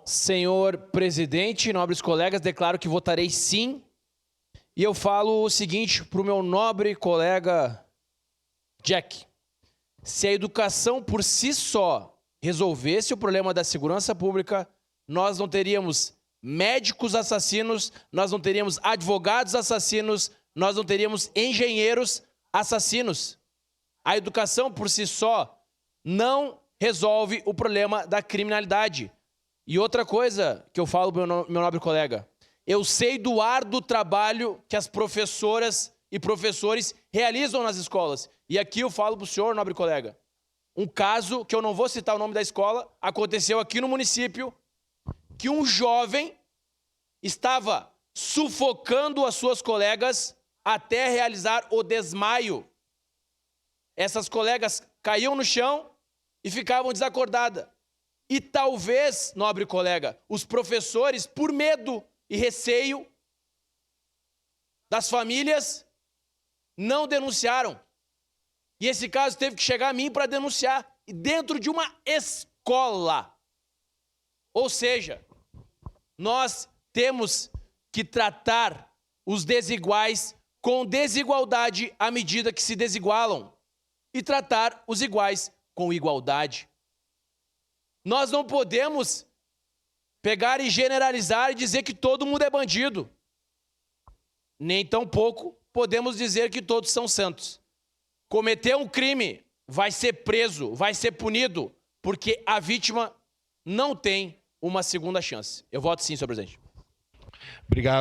Senhor presidente, nobres colegas, declaro que votarei sim. E eu falo o seguinte para o meu nobre colega Jack. Se a educação por si só resolvesse o problema da segurança pública, nós não teríamos médicos assassinos, nós não teríamos advogados assassinos, nós não teríamos engenheiros assassinos. A educação por si só não resolve o problema da criminalidade. E outra coisa que eu falo para o meu nobre colega, eu sei do árduo trabalho que as professoras e professores realizam nas escolas. E aqui eu falo para o senhor, nobre colega, um caso que eu não vou citar o nome da escola, aconteceu aqui no município, que um jovem estava sufocando as suas colegas até realizar o desmaio. Essas colegas caíam no chão e ficavam desacordadas. E talvez, nobre colega, os professores, por medo e receio das famílias, não denunciaram. E esse caso teve que chegar a mim para denunciar. E dentro de uma escola. Ou seja, nós temos que tratar os desiguais com desigualdade à medida que se desigualam. E tratar os iguais com igualdade. Nós não podemos pegar e generalizar e dizer que todo mundo é bandido. Nem tampouco podemos dizer que todos são santos. Cometeu um crime, vai ser preso, vai ser punido, porque a vítima não tem uma segunda chance. Eu voto sim, senhor presidente. Obrigado.